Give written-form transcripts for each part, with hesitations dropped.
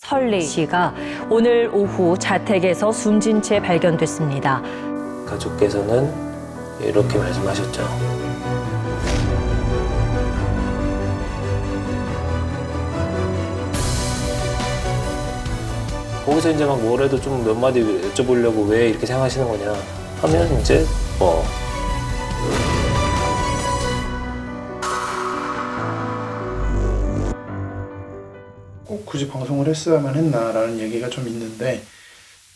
설리 씨가 오늘 오후 자택에서 숨진 채 발견됐습니다. 가족께서는 이렇게 말씀하셨죠. 거기서 이제 막 뭐라도 좀 몇 마디 여쭤보려고 왜 이렇게 생각하시는 거냐 하면 이제 꼭 굳이 방송을 했어야만 했나라는 얘기가 좀 있는데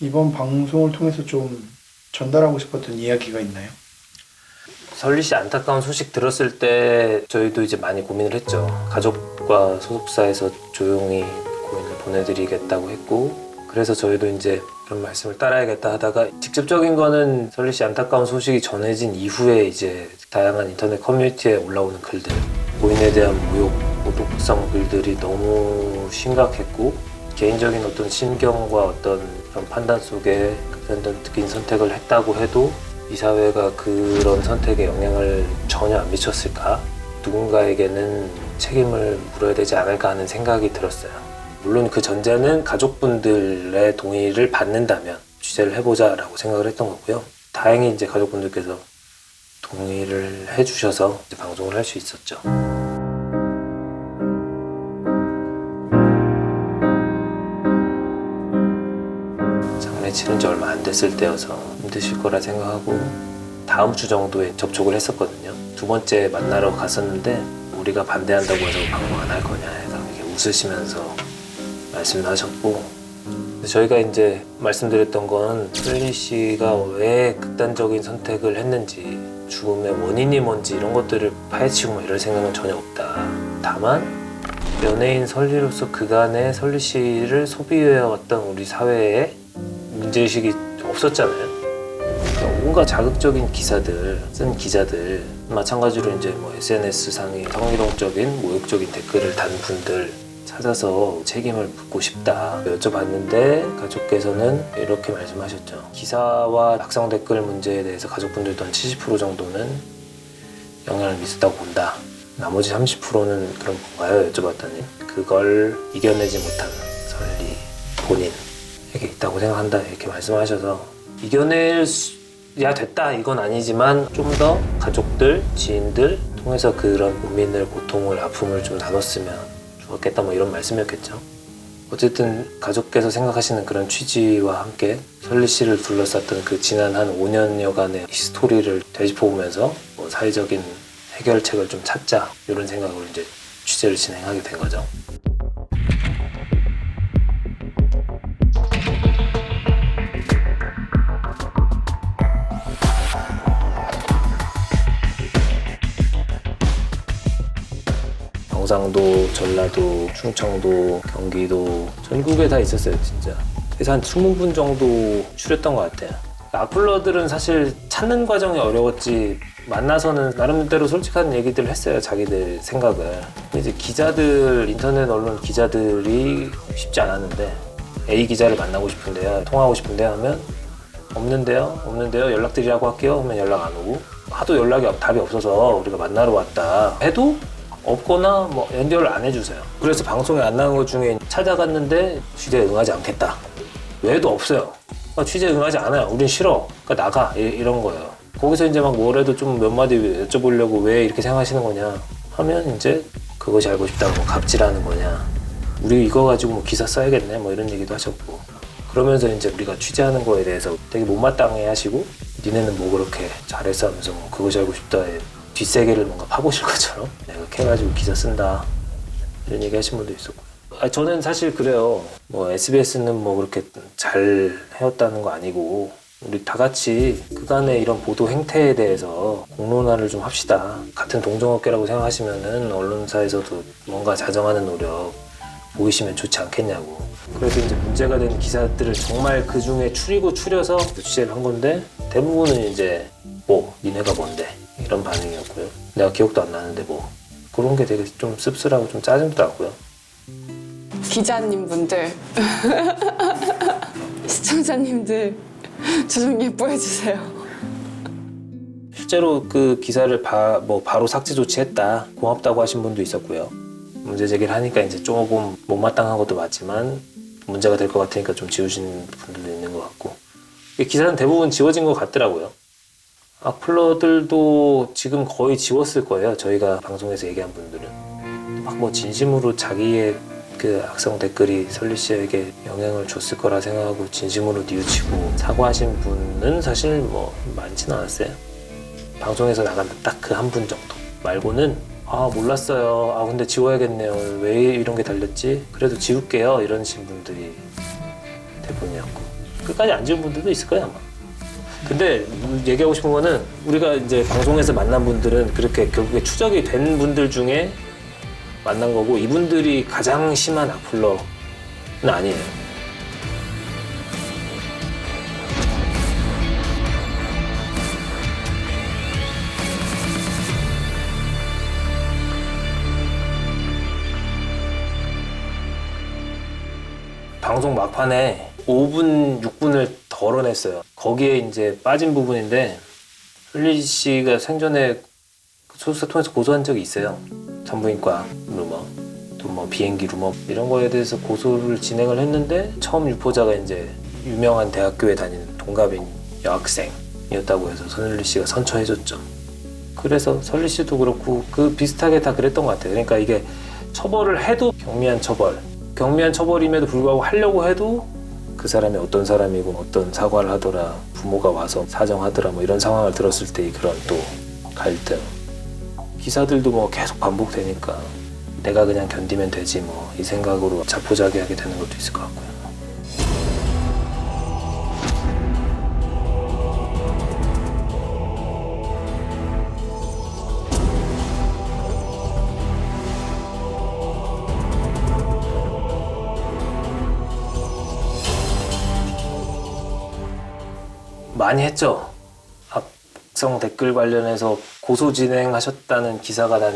이번 방송을 통해서 좀 전달하고 싶었던 이야기가 있나요? 설리 씨 안타까운 소식 들었을 때 저희도 이제 많이 고민을 했죠. 가족과 소속사에서 조용히 고민을 보내드리겠다고 했고, 그래서 저희도 이제 그런 말씀을 따라야겠다 하다가 직접적인 거는 설리 씨 안타까운 소식이 전해진 이후에 이제 다양한 인터넷 커뮤니티에 올라오는 글들, 고인에 대한 모욕, 모독성 글들이 너무 심각했고, 개인적인 어떤 심경과 어떤 그런 판단 속에 극단적인 선택을 했다고 해도 이 사회가 그런 선택에 영향을 전혀 안 미쳤을까? 누군가에게는 책임을 물어야 되지 않을까 하는 생각이 들었어요. 물론 그 전제는 가족분들의 동의를 받는다면 취재를 해보자라고 생각을 했던 거고요. 다행히 이제 가족분들께서 동의를 해주셔서 이제 방송을 할 수 있었죠. 장례 치른 지 얼마 안 됐을 때여서 힘드실 거라 생각하고 다음 주 정도에 접촉을 했었거든요. 두 번째 만나러 갔었는데 우리가 반대한다고 해서 방송 안 할 거냐 해서 이렇게 웃으시면서 말씀하셨고, 저희가 이제 말씀드렸던 건 설리 씨가 왜 극단적인 선택을 했는지, 죽음의 원인이 뭔지 이런 것들을 파헤치고 뭐 이럴 생각은 전혀 없다. 다만 연예인 설리로서 그간의 설리 씨를 소비해왔던 우리 사회에 문제의식이 없었잖아요. 온갖 자극적인 기사들 쓴 기자들, 마찬가지로 이제 뭐 SNS 상의 성희롱적인 모욕적인 댓글을 단 분들 찾아서 책임을 묻고 싶다 여쭤봤는데 가족께서는 이렇게 말씀하셨죠. 기사와 악성 댓글 문제에 대해서 가족분들도 한 70% 정도는 영향을 미쳤다고 본다. 나머지 30%는 그럼 뭔가요? 여쭤봤더니 그걸 이겨내지 못한 설리 본인에게 있다고 생각한다 이렇게 말씀하셔서, 이겨내야 됐다 이건 아니지만 좀 더 가족들, 지인들 통해서 그런 고민을, 고통을, 아픔을 좀 나눴으면 좋겠다 뭐 이런 말씀이었겠죠. 어쨌든 가족께서 생각하시는 그런 취지와 함께 설리 씨를 둘러쌌던 그 지난 한 5년여간의 스토리를 되짚어보면서 뭐 사회적인 해결책을 좀 찾자 이런 생각으로 이제 취재를 진행하게 된 거죠. 경상도, 전라도, 충청도, 경기도 전국에 다 있었어요 진짜. 그래서 한 20분 정도 추렸던 것 같아요. 악플러들은 사실 찾는 과정이 어려웠지 만나서는 나름대로 솔직한 얘기들을 했어요. 자기들 생각을. 근데 이제 기자들, 인터넷 언론 기자들이 쉽지 않았는데 A 기자를 만나고 싶은데요, 통화하고 싶은데요 하면 없는데요 연락드리라고 할게요 하면 연락 안 오고, 하도 답이 없어서 우리가 만나러 왔다 해도 없거나 뭐 연결을 안 해주세요. 그래서 방송에 안 나온 것 중에 찾아갔는데 취재에 응하지 않겠다. 외에도 없어요. 그러니까 취재에 응하지 않아요. 우린 싫어. 그러니까 나가. 이런 거예요. 거기서 이제 막 뭐라도 좀 몇 마디 여쭤보려고 왜 이렇게 생각하시는 거냐 하면 이제 그것이 알고 싶다고 뭐 갑질하는 거냐. 우리 이거 가지고 뭐 기사 써야겠네 뭐 이런 얘기도 하셨고, 그러면서 이제 우리가 취재하는 거에 대해서 되게 못마땅해 하시고, 니네는 뭐 그렇게 잘했어 하면서 뭐 그것이 알고 싶다에 뒷세계를 뭔가 파보실 것처럼 내가 이렇게 해가지고 기사 쓴다 이런 얘기 하신 분도 있었고, 저는 사실 그래요. 뭐 SBS는 뭐 그렇게 잘 해왔다는 거 아니고 우리 다 같이 그간의 이런 보도 행태에 대해서 공론화를 좀 합시다. 같은 동종업계라고 생각하시면은 언론사에서도 뭔가 자정하는 노력 보이시면 좋지 않겠냐고. 그래서 이제 문제가 된 기사들을 정말 그 중에 추려서 취재를 한 건데, 대부분은 이제 뭐 니네가 뭔데 이런 반응이었고요. 내가 기억도 안 나는데 뭐 그런 게 되게 좀 씁쓸하고 좀 짜증도 나고요. 기자님분들 시청자님들 저 좀 예뻐해 주세요. 실제로 그 기사를 바로 삭제 조치했다 고맙다고 하신 분도 있었고요. 문제 제기를 하니까 이제 조금 못마땅한 것도 맞지만 문제가 될 것 같으니까 좀 지우신 분들도 있는 것 같고 이 기사는 대부분 지워진 것 같더라고요. 악플러들도 지금 거의 지웠을 거예요. 저희가 방송에서 얘기한 분들은 막 뭐 진심으로 자기의 그 악성 댓글이 설리 씨에게 영향을 줬을 거라 생각하고 진심으로 뉘우치고 사과하신 분은 사실 뭐 많지는 않았어요. 방송에서 나간 딱 그 한 분 정도 말고는 아 몰랐어요. 아 근데 지워야겠네요. 왜 이런 게 달렸지? 그래도 지울게요. 이러신 분들이 대부분이었고 끝까지 안 지운 분들도 있을 거예요 아마. 근데 얘기하고 싶은 거는 우리가 이제 방송에서 만난 분들은 그렇게 결국에 추적이 된 분들 중에 만난 거고 이분들이 가장 심한 악플러는 아니에요. 방송 막판에 5분, 6분을 덜어냈어요. 거기에 이제 빠진 부분인데 설리 씨가 생전에 소속사 통해서 고소한 적이 있어요. 산부인과 루머, 또 뭐 비행기 루머 이런 거에 대해서 고소를 진행을 했는데 처음 유포자가 이제 유명한 대학교에 다니는 동갑인 여학생이었다고 해서 설리 씨가 선처해줬죠. 그래서 설리 씨도 그렇고 그 비슷하게 다 그랬던 것 같아요. 그러니까 이게 처벌을 해도 경미한 처벌임에도 불구하고 하려고 해도 그 사람이 어떤 사람이고 어떤 사과를 하더라, 부모가 와서 사정하더라 뭐 이런 상황을 들었을 때의 그런 또 갈등. 기사들도 뭐 계속 반복되니까 내가 그냥 견디면 되지 뭐 이 생각으로 자포자기하게 되는 것도 있을 것 같고요. 많이 했죠. 악성 댓글 관련해서 고소 진행하셨다는 기사가 난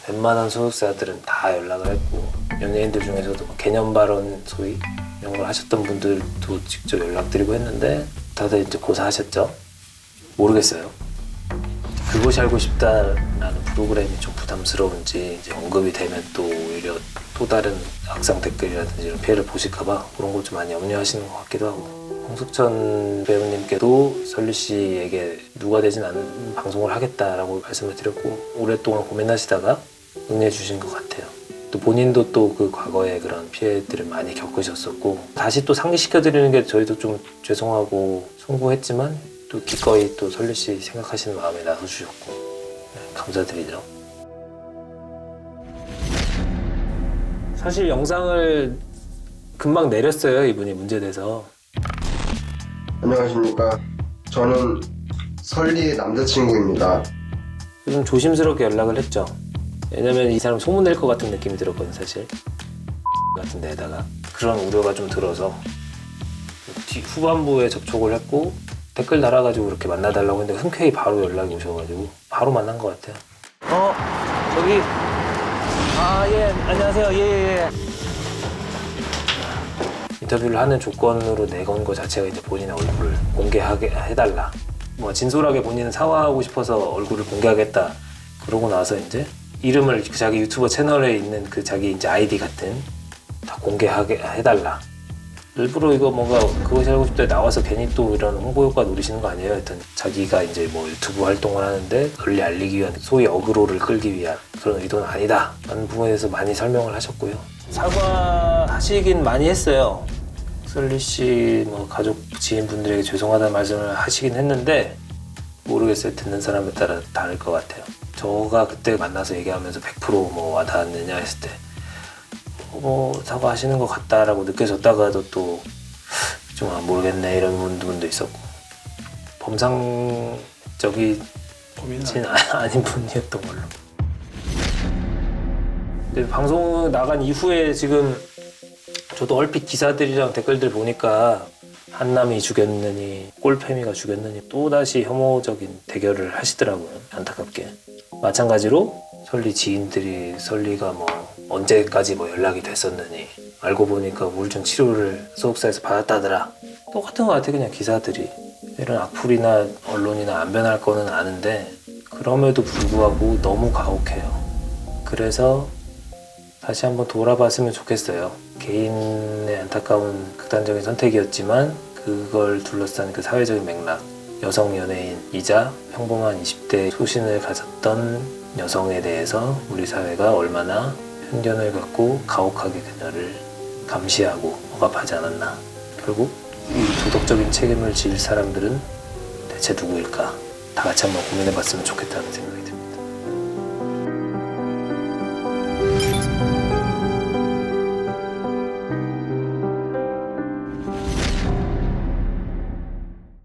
웬만한 소속사들은 다 연락을 했고 연예인들 중에서도 개념 발언 소위 이런 걸 하셨던 분들도 직접 연락드리고 했는데 다들 이제 고사하셨죠. 모르겠어요. 그것이 알고 싶다라는 프로그램이 좀 부담스러운지 이제 언급이 되면 또 오히려 또 다른 악성 댓글이라든지 이런 피해를 보실까봐 그런 걸 좀 많이 염려하시는 것 같기도 하고. 홍석천 배우님께도 설리 씨에게 누가 되진 않은 방송을 하겠다라고 말씀을 드렸고 오랫동안 고민하시다가 응해 주신 것 같아요. 또 본인도 또 그 과거에 그런 피해들을 많이 겪으셨었고 다시 또 상기시켜 드리는 게 저희도 좀 죄송하고 송구했지만 또 기꺼이 또 설리 씨 생각하시는 마음에 나서 주셨고 네, 감사드리죠. 사실 영상을 금방 내렸어요. 이분이 문제돼서. 안녕하십니까. 저는 설리의 남자친구입니다. 좀 조심스럽게 연락을 했죠. 왜냐면 이 사람 소문낼 것 같은 느낌이 들었거든 사실. 같은 데다가 그런 우려가 좀 들어서 후반부에 접촉을 했고 댓글 달아가지고 이렇게 만나달라고 했는데 흔쾌히 바로 연락이 오셔가지고 바로 만난 것 같아요. 저기 예 안녕하세요. 예. 인터뷰를 하는 조건으로 내건 거 자체가 이제 본인의 얼굴을 공개하게 해달라. 뭐 진솔하게 본인은 사과하고 싶어서 얼굴을 공개하겠다. 그러고 나서 이제 이름을 자기 유튜버 채널에 있는 그 자기 이제 아이디 같은 다 공개하게 해달라. 일부러 이거 뭔가 그것이 알고 싶다 나와서 괜히 또 이런 홍보 효과 노리시는 거 아니에요? 하여튼 자기가 이제 뭐 유튜브 활동을 하는데 널리 알리기 위한 소위 어그로를 끌기 위한 그런 의도는 아니다 라는 부분에 대해서 많이 설명을 하셨고요. 사과하시긴 많이 했어요. 설리 씨 뭐 가족 지인분들에게 죄송하다는 말씀을 하시긴 했는데 모르겠어요. 듣는 사람에 따라 다를 것 같아요. 저가 그때 만나서 얘기하면서 100% 와닿았느냐 했을 때 사과하시는 것 같다라고 느껴졌다가도 또 좀 모르겠네 이런 분도 있었고 범상적이진 아닌 분이었던 걸로. 근데 방송 나간 이후에 지금 저도 얼핏 기사들이랑 댓글들 보니까 한남이 죽였느니 꼴패미가 죽였느니 또다시 혐오적인 대결을 하시더라고요. 안타깝게. 마찬가지로 설리 지인들이 설리가 뭐 언제까지 뭐 연락이 됐었느니 알고 보니까 우울증 치료를 소속사에서 받았다더라. 똑같은 것 같아 그냥 기사들이. 이런 악플이나 언론이나 안 변할 거는 아는데 그럼에도 불구하고 너무 가혹해요. 그래서 다시 한번 돌아봤으면 좋겠어요. 개인의 안타까운 극단적인 선택이었지만 그걸 둘러싼 그 사회적인 맥락, 여성 연예인이자 평범한 20대 소신을 가졌던 여성에 대해서 우리 사회가 얼마나 편견을 갖고 가혹하게 그녀를 감시하고 억압하지 않았나. 결국 이 도덕적인 책임을 질 사람들은 대체 누구일까? 다 같이 한번 고민해봤으면 좋겠다는 생각이 듭니다.